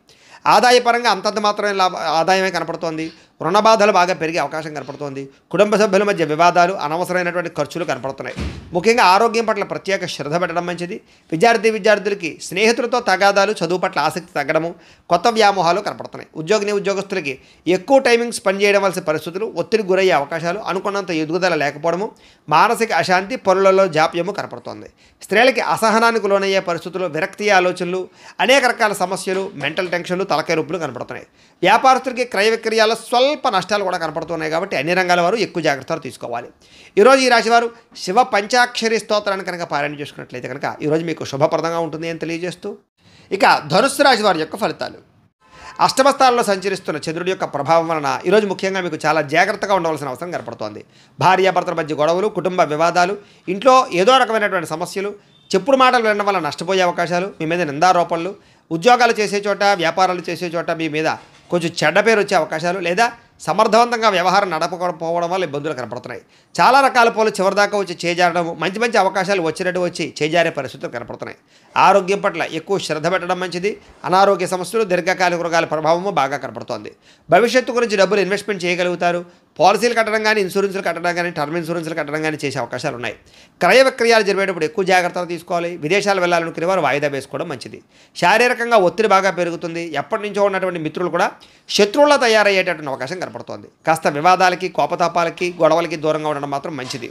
ఆదాయపరంగా అంతంత మాత్రమే ఆదాయమే కనపడుతోంది. రుణ బాధలు బాగా పెరిగే అవకాశం కనపడుతోంది. కుటుంబ సభ్యుల మధ్య వివాదాలు, అనవసరమైనటువంటి ఖర్చులు కనపడుతున్నాయి. ముఖ్యంగా ఆరోగ్యం పట్ల ప్రత్యేక శ్రద్ధ పెట్టడం మంచిది. విద్యార్థులకి స్నేహితులతో తగాదాలు, చదువు పట్ల ఆసక్తి తగ్గడము, కొత్త వ్యామోహాలు కనపడుతున్నాయి. ఉద్యోగస్తులకి ఎక్కువ టైమింగ్స్ పనిచేయడం వలసిన పరిస్థితులు, ఒత్తిడి గురయ్యే అవకాశాలు, అనుకున్నంత ఎదుగుదల లేకపోవడము, మానసిక అశాంతి, పనులలో జాప్యము కనపడుతోంది. స్త్రీలకి అసహనానికి లోనయ్యే పరిస్థితులు, విరక్తి ఆలోచనలు, అనేక రకాల సమస్యలు, మెంటల్ టెన్షన్లు, తలకాయ నొప్పులు కనపడుతున్నాయి. వ్యాపారస్తులకి క్రయ విక్రయాల్లో స్వల్ప నష్టాలు కూడా కనపడుతున్నాయి. కాబట్టి అన్ని రంగాల వారు ఎక్కువ జాగ్రత్తలు తీసుకోవాలి. ఈరోజు ఈ రాశివారు శివ పంచాక్షరి స్తోత్రాన్ని కనుక పారాయణ చేసుకున్నట్లయితే కనుక ఈరోజు మీకు శుభప్రదంగా ఉంటుంది అని తెలియజేస్తూ, ఇక ధనుస్సు రాశి వారి యొక్క ఫలితాలు. అష్టమ స్థానంలో సంచరిస్తున్న చంద్రుడి యొక్క ప్రభావం వలన ఈరోజు ముఖ్యంగా మీకు చాలా జాగ్రత్తగా ఉండవలసిన అవసరం కనపడుతోంది. భార్యాభర్తల మధ్య గొడవలు, కుటుంబ వివాదాలు, ఇంట్లో ఏదో రకమైనటువంటి సమస్యలు, చెప్పుడు మాటలు వినడం వల్ల నష్టపోయే అవకాశాలు, మీ మీద నిందారోపణలు, ఉద్యోగాలు చేసే చోట, వ్యాపారాలు చేసే చోట మీ మీద కొంచెం చెడ్డ పేరు వచ్చే అవకాశాలు, లేదా సమర్థవంతంగా వ్యవహారం నడపకపోవడం వల్ల ఇబ్బందులు కనపడుతున్నాయి. చాలా రకాల పూలు చివరిదాకా వచ్చి చేజారడం, మంచి అవకాశాలు వచ్చినట్టు వచ్చి చేజారే పరిస్థితులు కనపడుతున్నాయి. ఆరోగ్యం పట్ల ఎక్కువ శ్రద్ధ పెట్టడం మంచిది. అనారోగ్య సమస్యలు, దీర్ఘకాలిక రోగాల ప్రభావము బాగా కనపడుతోంది. భవిష్యత్తు గురించి డబ్బులు ఇన్వెస్ట్మెంట్ చేయగలుగుతారు. పాలసీలు కట్టడం కానీ, ఇన్సూరెన్స్లు కట్టడం కానీ, టర్మ్ ఇన్సూరెన్స్లు కట్టడం కానీ చేసే అవకాశాలు ఉన్నాయి. క్రయ విక్రయాలు జరిపేటప్పుడు ఎక్కువ జాగ్రత్తలు తీసుకోవాలి. విదేశాలు వెళ్ళాలనుకునే వారు వాయిదా వేసుకోవడం మంచిది. శారీరకంగా ఒత్తిడి బాగా పెరుగుతుంది. ఎప్పటి నుంచో ఉన్నటువంటి మిత్రులు కూడా శత్రువులా తయారయ్యేటటువంటి అవకాశం కనపడుతోంది. కాస్త వివాదాలకి, కోపతాపాలకి, గొడవలకి దూరంగా ఉండడం మాత్రం మంచిది.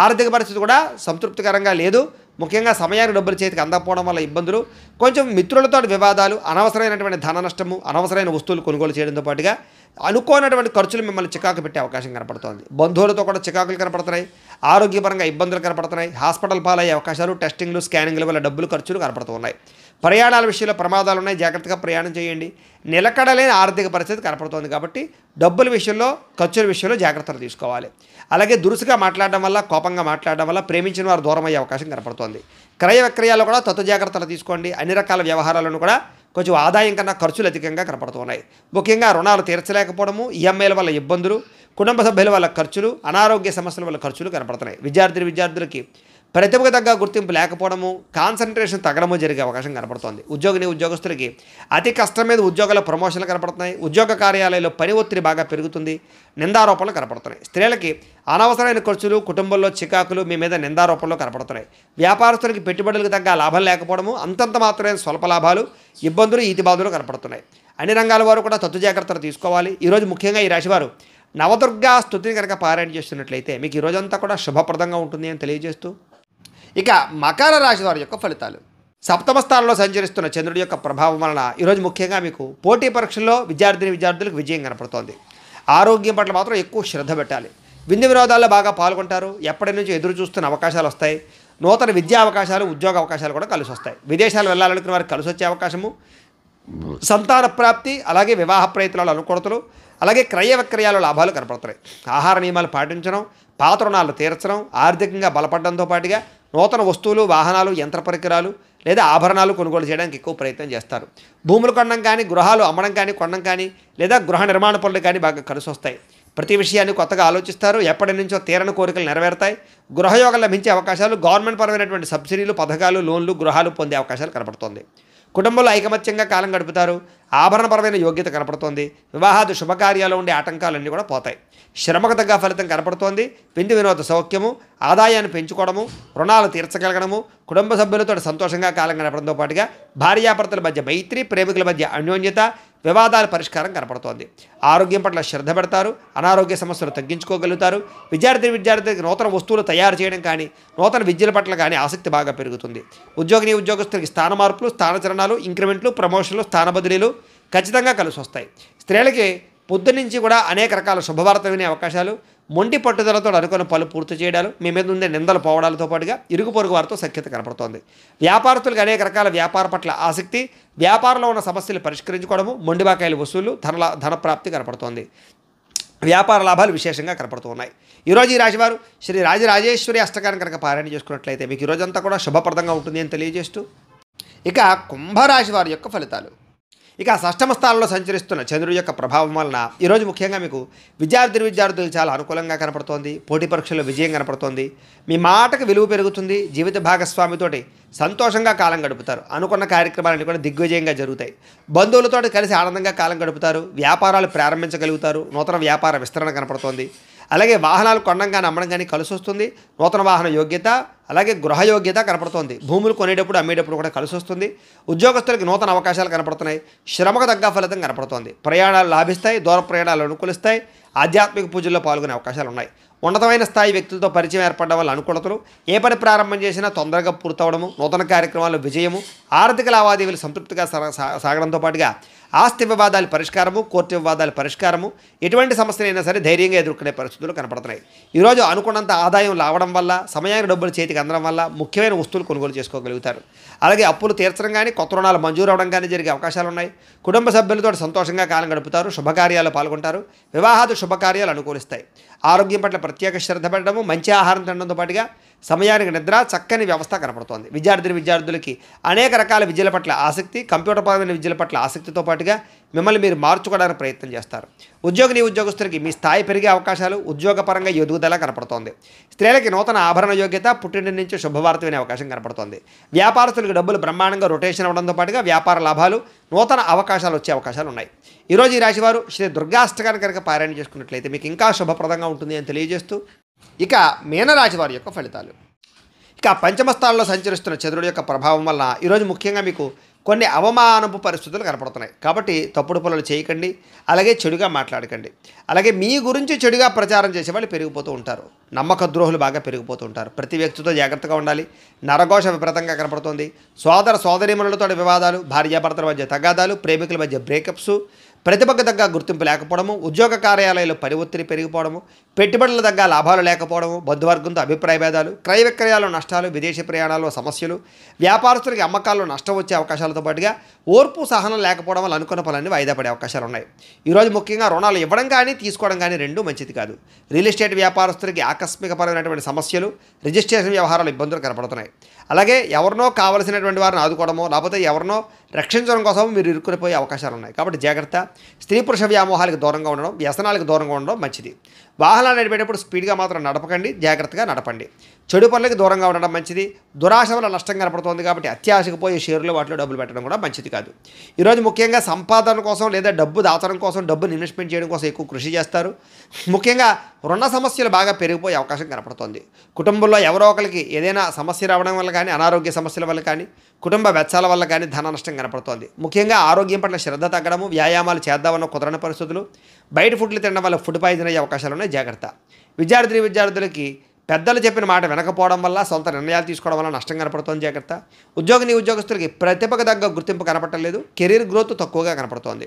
ఆర్థిక పరిస్థితి కూడా సంతృప్తికరంగా లేదు. ముఖ్యంగా సమయానికి డబ్బులు చేతికి అందకపోవడం వల్ల ఇబ్బందులు, కొంచెం మిత్రులతో వివాదాలు, అనవసరమైనటువంటి ధన నష్టము, అనవసరమైన వస్తువులు కొనుగోలు చేయడంతో పాటుగా అనుకోనటువంటి ఖర్చులు మిమ్మల్ని చికాకు పెట్టే అవకాశం కనపడుతోంది. బంధువులతో కూడా చికాకులు కనపడుతున్నాయి. ఆరోగ్యపరంగా ఇబ్బందులు కనపడుతున్నాయి. హాస్పిటల్ పాలయ్యే అవకాశాలు, టెస్టింగ్లు, స్కానింగ్ల వల్ల డబ్బులు ఖర్చులు కనపడుతూ ఉన్నాయి. ప్రయాణాల విషయంలో ప్రమాదాలు ఉన్నాయి. జాగ్రత్తగా ప్రయాణం చేయండి. నిలకడలేని ఆర్థిక పరిస్థితి కనపడుతోంది. కాబట్టి డబ్బుల విషయంలో, ఖర్చుల విషయంలో జాగ్రత్తలు తీసుకోవాలి. అలాగే దురుసుగా మాట్లాడడం వల్ల, కోపంగా మాట్లాడడం వల్ల ప్రేమించిన వారు దూరం అయ్యే అవకాశం కనపడుతోంది. క్రయ విక్రయాల్లో కూడా జాగ్రత్తలు తీసుకోండి. అన్ని రకాల వ్యవహారాలను కూడా కొంచెం ఆదాయం కన్నా ఖర్చులు అధికంగా కనపడుతున్నాయి. ముఖ్యంగా రుణాలు తీర్చలేకపోవడము, ఈఎంఐల వల్ల ఇబ్బందులు, కుటుంబ సభ్యుల వల్ల ఖర్చులు, అనారోగ్య సమస్యల వల్ల ఖర్చులు కనపడుతున్నాయి. విద్యార్థులకి ప్రతిభకు తగ్గ గుర్తింపు లేకపోవడము, కాన్సన్ట్రేషన్ తగ్గడము జరిగే అవకాశం కనపడుతోంది. ఉద్యోగస్తులకి అతి కష్టం మీద ఉద్యోగాల ప్రమోషన్లు కనపడుతున్నాయి. ఉద్యోగ కార్యాలయంలో పని ఒత్తిడి బాగా పెరుగుతుంది. నిందారోపణలు కనపడుతున్నాయి. స్త్రీలకి అనవసరమైన ఖర్చులు, కుటుంబంలో చికాకులు మీ మీద నిందారోపణలు కనపడుతున్నాయి. వ్యాపారస్తులకి పెట్టుబడులకు తగ్గ లాభం లేకపోవడము, అంతంత మాత్రమే స్వల్ప లాభాలు, ఇబ్బందులు, ఈతిబాధలు కనపడుతున్నాయి. అన్ని రంగాల వారు కూడా తత్తు జాగ్రత్తలు తీసుకోవాలి. ఈరోజు ముఖ్యంగా ఈ రాశివారు నవదుర్గా స్తుతిని కనుక పారాయణ చేస్తున్నట్లయితే మీకు ఈ రోజంతా కూడా శుభప్రదంగా ఉంటుంది అని తెలియజేస్తూ, ఇక మకర రాశి వారి యొక్క ఫలితాలు. సప్తమ స్థానంలో సంచరిస్తున్న చంద్రుడి యొక్క ప్రభావం వలన ఈరోజు ముఖ్యంగా మీకు పోటీ పరీక్షల్లో విద్యార్థులకు విజయం కనపడుతోంది. ఆరోగ్యం పట్ల మాత్రం ఎక్కువ శ్రద్ధ పెట్టాలి. విందు వినోదాల్లో బాగా పాల్గొంటారు. ఎప్పటి నుంచి ఎదురు చూస్తున్న అవకాశాలు వస్తాయి. నూతన విద్యా అవకాశాలు, ఉద్యోగ అవకాశాలు కూడా కలిసి వస్తాయి. విదేశాలు వెళ్ళాలనుకున్న వారికి కలిసి వచ్చే అవకాశము, సంతాన ప్రాప్తి, అలాగే వివాహ ప్రయత్నాలు అనుకూలతలు, అలాగే క్రయ విక్రయాల లాభాలు కనపడుతున్నాయి. ఆహార నియమాలు పాటించడం, పాత రుణాలు తీర్చడం, ఆర్థికంగా బలపడడంతో పాటుగా నూతన వస్తువులు, వాహనాలు, యంత్ర పరికరాలు లేదా ఆభరణాలు కొనుగోలు చేయడానికి ఎక్కువ ప్రయత్నం చేస్తారు. భూములు కొనడం కానీ, గృహాలు అమ్మడం కానీ, కొనడం కానీ, లేదా గృహ నిర్మాణ పనులు కానీ బాగా కలిసి వస్తాయి. ప్రతి విషయాన్ని కొత్తగా ఆలోచిస్తారు. ఎప్పటి నుంచో తీరని కోరికలు నెరవేరుతాయి. గృహయోగం లభించే అవకాశాలు, గవర్నమెంట్ పరమైనటువంటి సబ్సిడీలు, పథకాలు, లోన్లు, గృహాలు పొందే అవకాశాలు కనపడుతుంది. కుటుంబంలో ఐకమత్యంగా కాలం గడుపుతారు. ఆభరణపరమైన యోగ్యత కనపడుతోంది. వివాహాది శుభకార్యాలు ఉండే ఆటంకాలన్నీ కూడా పోతాయి. శ్రమకు తగ్గ ఫలితం కనపడుతోంది. విందు వినోద సౌఖ్యము, ఆదాయాన్ని పెంచుకోవడము, రుణాలు తీర్చగలగడము, కుటుంబ సభ్యులతో సంతోషంగా కాలం గడపడంతో పాటుగా భార్యాభర్తల మధ్య మైత్రి, ప్రేమికుల మధ్య అన్యోన్యత, వివాదాల పరిష్కారం కనపడుతోంది. ఆరోగ్యం పట్ల శ్రద్ధ పెడతారు. అనారోగ్య సమస్యలు తగ్గించుకోగలుగుతారు. విద్యార్థులకి నూతన వస్తువులు తయారు చేయడం కానీ, నూతన విద్యల పట్ల కానీ ఆసక్తి బాగా పెరుగుతుంది. ఉద్యోగస్తులకి స్థాన మార్పులు, స్థానచలనాలు, ఇంక్రిమెంట్లు, ప్రమోషన్లు, స్థాన బదిలీలు ఖచ్చితంగా కలిసి వస్తాయి. స్త్రీలకి పొద్దు నుంచి కూడా అనేక రకాల శుభవార్త వినే అవకాశాలు, మొండి పట్టుదలతో అనుకున్న పనులు పూర్తి చేయడాలు, మీ మీద ఉండే నిందలు పోవడాలతో పాటుగా ఇరుగు పొరుగు వారితో సఖ్యత కనపడుతోంది. వ్యాపారస్తులకు అనేక రకాల వ్యాపార పట్ల ఆసక్తి, వ్యాపారంలో ఉన్న సమస్యలు పరిష్కరించుకోవడము, మొండి బాకాయల వసూలు, ధనప్రాప్తి కనపడుతోంది. వ్యాపార లాభాలు విశేషంగా కనపడుతున్నాయి. ఈరోజు ఈ రాశివారు శ్రీ రాజరాజేశ్వరి అష్టకాన్ని కనుక పారాయణ చేసుకున్నట్లయితే మీకు ఈరోజంతా కూడా శుభప్రదంగా ఉంటుంది అని తెలియజేస్తూ, ఇక కుంభరాశి వారి యొక్క ఫలితాలు. ఇక షష్టమ స్థానంలో సంచరిస్తున్న చంద్రుడి యొక్క ప్రభావం వలన ఈరోజు ముఖ్యంగా మీకు విద్యార్థులు చాలా అనుకూలంగా కనపడుతోంది. పోటీ పరీక్షల్లో విజయం కనపడుతోంది. మీ మాటకు విలువ పెరుగుతుంది. జీవిత భాగస్వామితోటి సంతోషంగా కాలం గడుపుతారు. అనుకున్న కార్యక్రమాలన్నీ కూడా దిగ్విజయంగా జరుగుతాయి. బంధువులతో కలిసి ఆనందంగా కాలం గడుపుతారు. వ్యాపారాలు ప్రారంభించగలుగుతారు. నూతన వ్యాపార విస్తరణ కనపడుతోంది. అలాగే వాహనాలు కొనడం కానీ, అమ్మడం కానీ కలిసి వస్తుంది. నూతన వాహన యోగ్యత, అలాగే గృహ యోగ్యత కనపడుతోంది. భూములు కొనేటప్పుడు, అమ్మేటప్పుడు కూడా కలిసి వస్తుంది. ఉద్యోగస్తులకి నూతన అవకాశాలు కనపడుతున్నాయి. శ్రమకు తగ్గ ఫలితం కనపడుతోంది. ప్రయాణాలు లాభిస్తాయి. దూర ప్రయాణాలు అనుకూలిస్తాయి. ఆధ్యాత్మిక పూజల్లో పాల్గొనే అవకాశాలు ఉన్నాయి. ఉన్నతమైన స్థాయి వ్యక్తులతో పరిచయం ఏర్పడడం వల్ల అనుకూలతలు, ఏ పని ప్రారంభం చేసినా తొందరగా పూర్తవడము, నూతన కార్యక్రమాల్లో విజయము, ఆర్థిక లావాదేవీలు సంతృప్తిగా సాగడంతో పాటుగా ఆస్తి వివాదాల పరిష్కారము, కోర్టు వివాదాల పరిష్కారము, ఎటువంటి సమస్యలైనా సరే ధైర్యంగా ఎదుర్కొనే పరిస్థితులు కనపడుతున్నాయి. ఈరోజు అనుకున్నంత ఆదాయం రావడం వల్ల, సమయానికి డబ్బులు చేతికి అందడం వల్ల ముఖ్యమైన వస్తువులు కొనుగోలు చేసుకోగలుగుతారు. అలాగే అప్పులు తీర్చడం కానీ, కొత్త రుణాలు మంజూరు అవడం కానీ జరిగే అవకాశాలు ఉన్నాయి. కుటుంబ సభ్యులతో సంతోషంగా కాలం గడుపుతారు. శుభకార్యాలు పాల్గొంటారు. వివాహాది శుభకార్యాలు అనుకూలిస్తాయి. ఆరోగ్యం పట్ల ప్రత్యేక శ్రద్ధ పెట్టడము, మంచి ఆహారం తినడంతో పాటుగా సమయానికి నిద్ర, చక్కని వ్యవస్థ కనపడుతోంది. విద్యార్థులకి అనేక రకాల విద్యల పట్ల ఆసక్తి, కంప్యూటర్ పరమైన విద్యల పట్ల ఆసక్తితో పాటుగా మిమ్మల్ని మీరు మార్చుకోవడానికి ప్రయత్నం చేస్తారు. ఉద్యోగస్తులకి మీ స్థాయి పెరిగే అవకాశాలు, ఉద్యోగపరంగా ఎదుగుదల కనపడుతోంది. స్త్రీలకి నూతన ఆభరణ యోగ్యత, పుట్టింటి నుంచి శుభవార్త వినే అవకాశం కనపడుతోంది. వ్యాపారస్తులకు డబ్బులు బ్రహ్మాండంగా రొటేషన్ అవ్వడంతో పాటుగా వ్యాపార లాభాలు, నూతన అవకాశాలు వచ్చే అవకాశాలు ఉన్నాయి. ఈరోజు ఈ రాశివారు శ్రీ దుర్గాష్టకాన్ని కనుక పారాయణ చేసుకున్నట్లయితే మీకు ఇంకా శుభప్రదంగా ఉంటుంది అని తెలియజేస్తూ, ఇక మీనరాశి వారి యొక్క ఫలితాలు. ఇక పంచమ స్థానంలో సంచరిస్తున్న చంద్రుడి యొక్క ప్రభావం వలన ఈరోజు ముఖ్యంగా మీకు కొన్ని అవమానపు పరిస్థితులు కనపడుతున్నాయి. కాబట్టి తప్పుడు పనులు చేయకండి. అలాగే చెడుగా మాట్లాడకండి. అలాగే మీ గురించి చెడుగా ప్రచారం చేసే వాళ్ళు పెరిగిపోతూ ఉంటారు. నమ్మక ద్రోహులు బాగా పెరిగిపోతూ ఉంటారు. ప్రతి వ్యక్తితో జాగ్రత్తగా ఉండాలి. నరఘోష విపరీతంగా కనపడుతుంది. సోదరీమణులతో వివాదాలు, భార్యాభర్తల మధ్య తగాదాలు, ప్రేమికుల మధ్య బ్రేకప్స్, ప్రతిభకు తగ్గ గుర్తింపు లేకపోవడము, ఉద్యోగ కార్యాలయాల్లో పని ఒత్తిడి పెరిగిపోవడము, పెట్టుబడుల తగ్గ లాభాలు లేకపోవడము, బంధువర్గంతో అభిప్రాయ భేదాలు, క్రయ విక్రయాల్లో నష్టాలు, విదేశీ ప్రయాణాల్లో సమస్యలు, వ్యాపారస్తులకి అమ్మకాల్లో నష్టం వచ్చే అవకాశాలతో పాటుగా ఓర్పు సహనం లేకపోవడం వల్ల అనుకున్న పనులన్నీ వాయిదా పడే అవకాశాలు ఉన్నాయి. ఈరోజు ముఖ్యంగా రుణాలు ఇవ్వడం కానీ, తీసుకోవడం కానీ రెండూ మంచిది కాదు. రియల్ ఎస్టేట్ వ్యాపారస్తులకి ఆకస్మికపరమైనటువంటి సమస్యలు, రిజిస్ట్రేషన్ వ్యవహారాలు ఇబ్బందులు కనపడుతున్నాయి. అలాగే ఎవరినో కావలసినటువంటి వారిని ఆదుకోవడమో లేకపోతే ఎవరినో రక్షించడం కోసం మీరు ఇరుక్కునిపోయే అవకాశాలు ఉన్నాయి. కాబట్టి జాగ్రత్త. స్త్రీ పురుష వ్యామోహాలకు దూరంగా ఉండడం, వ్యసనాలకు దూరంగా ఉండడం మంచిది. వాహనాలు నడిపేటప్పుడు స్పీడ్గా మాత్రం నడపకండి, జాగ్రత్తగా నడపండి. చెడు పనులకు దూరంగా ఉండడం మంచిది. దురాశ వల్ల నష్టం కనపడుతుంది కాబట్టి అత్యాశకు పోయి షేర్లు వాటిలో డబ్బులు పెట్టడం కూడా మంచిది కాదు. ఈరోజు ముఖ్యంగా సంపాదన కోసం లేదా డబ్బు దాచడం కోసం, డబ్బును ఇన్వెస్ట్మెంట్ చేయడం కోసం ఎక్కువ కృషి చేస్తారు. ముఖ్యంగా రుణ సమస్యలు బాగా పెరిగిపోయే అవకాశం కనపడుతుంది. కుటుంబంలో ఎవరో ఒకరికి ఏదైనా సమస్య రావడం వల్ల కానీ, అనారోగ్య సమస్యల వల్ల కానీ, కుటుంబ వెచ్చాల వల్ల కానీ ధన నష్టం కనపడుతోంది. ముఖ్యంగా ఆరోగ్యం పట్ల శ్రద్ధ తగ్గడము, వ్యాయామాలు చేద్దామన్న కుదరని పరిస్థితులు, బయట ఫుడ్లు తినడం వల్ల ఫుడ్ పాయిజన్ అయ్యే అవకాశాలు ఉన్నాయి. జాగ్రత్త. విద్యార్థులకి పెద్దలు చెప్పిన మాట వినకపోవడం వల్ల, సొంత నిర్ణయాలు తీసుకోవడం వల్ల నష్టం కనపడుతోంది. జాగ్రత్త. ఉద్యోగస్తులకి ప్రతిభకు తగ్గ గుర్తింపు కనపడలేదు. కెరీర్ గ్రోత్ తక్కువగా కనపడుతోంది.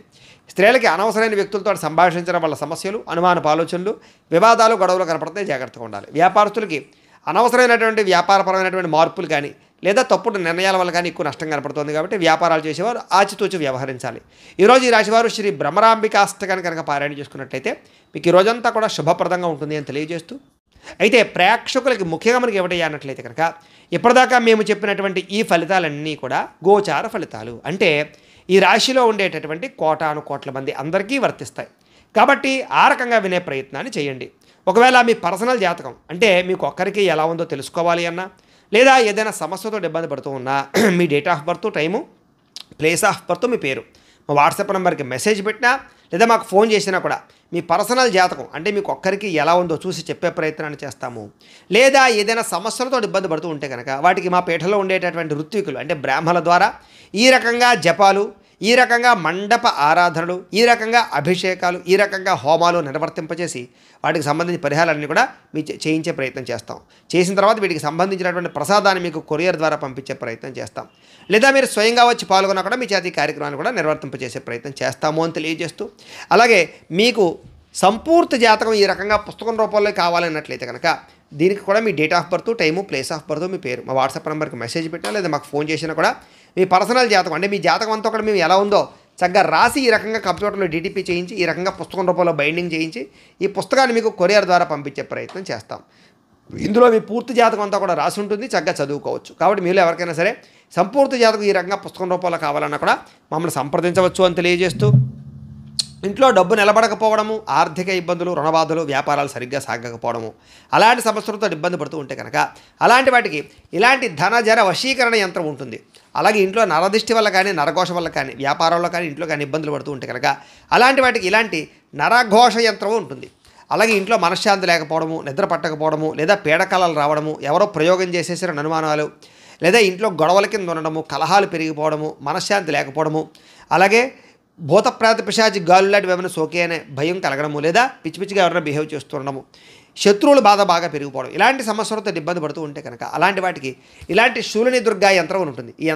స్త్రీలకి అనవసరమైన వ్యక్తులతో సంభాషించడం వల్ల సమస్యలు, అనుమానపు ఆలోచనలు, వివాదాలు, గొడవలు కనపడతాయి. జాగ్రత్తగా ఉండాలి. వ్యాపారస్తులకి అనవసరమైనటువంటి వ్యాపారపరమైనటువంటి మార్పులు కానీ లేదా తప్పుడు నిర్ణయాల వల్ల కానీ ఎక్కువ నష్టం కనపడుతుంది. కాబట్టి వ్యాపారాలు చేసేవారు ఆచితూచి వ్యవహరించాలి. ఈరోజు ఈ రాశివారు శ్రీ భ్రమరాంబిక అష్టకాన్ని కనుక పారాయణ చేసుకున్నట్టయితే మీకు ఈ రోజంతా కూడా శుభప్రదంగా ఉంటుంది అని తెలియజేస్తూ, అయితే ప్రేక్షకులకి ముఖ్యంగా మనకి ఏమిటయ్యా అన్నట్లయితే కనుక ఇప్పటిదాకా మేము చెప్పినటువంటి ఈ ఫలితాలన్నీ కూడా గోచార ఫలితాలు. అంటే ఈ రాశిలో ఉండేటటువంటి కోటాను కోట్ల మంది అందరికీ వర్తిస్తాయి. కాబట్టి ఆ రకంగా వినే ప్రయత్నాన్ని చేయండి. ఒకవేళ మీ పర్సనల్ జాతకం అంటే మీకు ఒక్కరికి ఎలా ఉందో తెలుసుకోవాలి అన్నా, లేదా ఏదైనా సమస్యతో ఇబ్బంది పడుతూ ఉన్నా మీ date of birth, time, place of birth, మీ పేరు మా వాట్సాప్ నెంబర్కి మెసేజ్ పెట్టినా లేదా మాకు ఫోన్ చేసినా కూడా మీ పర్సనల్ జాతకం అంటే మీకు ఒక్కరికి ఎలా ఉందో చూసి చెప్పే ప్రయత్నాన్ని చేస్తాము. లేదా ఏదైనా సమస్యలతో ఇబ్బంది పడుతూ ఉంటే కనుక వాటికి మా పీఠలో ఉండేటటువంటి ఋత్వికులు అంటే బ్రాహ్మణుల ద్వారా ఈ రకంగా జపాలు, ఈ రకంగా మండప ఆరాధనలు, ఈ రకంగా అభిషేకాలు, ఈ రకంగా హోమాలు నిర్వర్తింపచేసి వాటికి సంబంధించిన పరిహారాలన్నీ కూడా మీ చేయించే ప్రయత్నం చేస్తాం. చేసిన తర్వాత వీటికి సంబంధించినటువంటి ప్రసాదాన్ని మీకు కొరియర్ ద్వారా పంపించే ప్రయత్నం చేస్తాం. లేదా మీరు స్వయంగా వచ్చి పాల్గొన్నా కూడా మీ చేతి కార్యక్రమాన్ని కూడా నిర్వర్తింపచేసే ప్రయత్నం చేస్తాము అని తెలియజేస్తూ, అలాగే మీకు సంపూర్తి జాతకం ఈ రకంగా పుస్తకం రూపంలో కావాలన్నట్లయితే కనుక దీనికి కూడా మీ date of birth, time, place of birth, మీ పేరు మా వాట్సాప్ నెంబర్కి మెసేజ్ పెట్టినా లేదా మాకు ఫోన్ చేసినా కూడా మీ పర్సనల్ జాతకం అంటే మీ జాతకం అంతా కూడా మేము ఎలా ఉందో చక్కగా రాసి ఈ రకంగా కంప్యూటర్లో డీటీపీ చేయించి ఈ రకంగా పుస్తకం రూపంలో బైండింగ్ చేయించి ఈ పుస్తకాన్ని మీకు కొరియర్ ద్వారా పంపించే ప్రయత్నం చేస్తాం. ఇందులో మీ పూర్తి జాతకం అంతా కూడా రాసి ఉంటుంది, చక్కగా చదువుకోవచ్చు. కాబట్టి మీరు ఎవరికైనా సరే సంపూర్తి జాతకం ఈ రకంగా పుస్తకం రూపంలో కావాలన్నా కూడా మమ్మల్ని సంప్రదించవచ్చు అని తెలియజేస్తూ, ఇంట్లో డబ్బు నిలబడకపోవడము, ఆర్థిక ఇబ్బందులు, రుణబాధలు, వ్యాపారాలు సరిగ్గా సాగకపోవడము, అలాంటి సమస్యలతో ఇబ్బంది పడుతూ ఉంటే కనుక అలాంటి వాటికి ఇలాంటి ధనజర వశీకరణ యంత్రం ఉంటుంది. అలాగే ఇంట్లో నరదిష్టి వల్ల కానీ, నరఘోష వల్ల కానీ, వ్యాపారంలో కానీ, ఇంట్లో కానీ ఇబ్బందులు పడుతూ ఉంటే కనుక అలాంటి వాటికి ఇలాంటి నరఘోష యంత్రం ఉంటుంది. అలాగే ఇంట్లో మనశ్శాంతి లేకపోవడము, నిద్ర పట్టకపోవడము, లేదా పీడకలలు రావడము, ఎవరో ప్రయోగం చేసేసిన అనుమానాలు, లేదా ఇంట్లో గొడవల కింద ఉండడము, కలహాలు పెరిగిపోవడము, మనశ్శాంతి లేకపోవడము, అలాగే భూత ప్రేత పిశాచి గాలులాంటి ఏమైనా సోకే అనే భయం కలగడము, లేదా పిచ్చి పిచ్చిగా ఎవరైనా బిహేవ్ చేస్తూ ఉండడము, శత్రువుల బాధ బాగా పెరిగిపోవడం, ఇలాంటి సమస్యలతో ఇబ్బంది పడుతూ ఉంటే కనుక అలాంటి వాటికి ఇలాంటి శూలిని దుర్గా యంత్రం ఉంటుంది. ఈ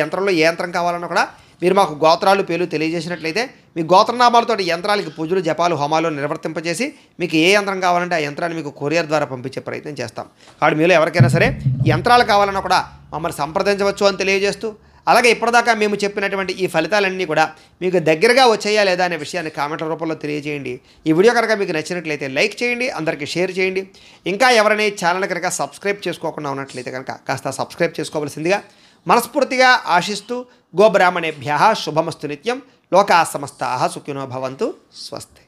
యంత్రంలో ఏ యంత్రం కావాలన్నా కూడా మీరు మాకు గోత్రాలు, పేర్లు తెలియజేసినట్లయితే మీ గోత్రనామాలతో యంత్రాలకి పూజలు, జపాలు, హోమాలు నిర్వర్తింపజేసి మీకు ఏ యంత్రం కావాలంటే ఆ యంత్రాన్ని మీకు కొరియర్ ద్వారా పంపించే ప్రయత్నం చేస్తాం. కాబట్టి మీలో ఎవరికైనా సరే యంత్రాలు కావాలన్నా కూడా మమ్మల్ని సంప్రదించవచ్చు అని తెలియజేస్తూ, అలాగే ఇప్పటిదాకా మేము చెప్పినటువంటి ఈ ఫలితాలన్నీ కూడా మీకు దగ్గరగా వచ్చాయా లేదా అనే విషయాన్ని కామెంట్ల రూపంలో తెలియజేయండి. ఈ వీడియో కనుక మీకు నచ్చినట్లయితే లైక్ చేయండి, అందరికీ షేర్ చేయండి. ఇంకా ఎవరైనా ఛానల్ కనుక సబ్స్క్రైబ్ చేసుకోకుండా ఉన్నట్లయితే కనుక కాస్త సబ్స్క్రైబ్ చేసుకోవాల్సిందిగా మనస్ఫూర్తిగా ఆశిస్తూ, గోబ్రాహ్మణేభ్యః శుభమస్తు నిత్యం, లోకా సమస్తాః సుఖినో భవంతు, స్వస్తి.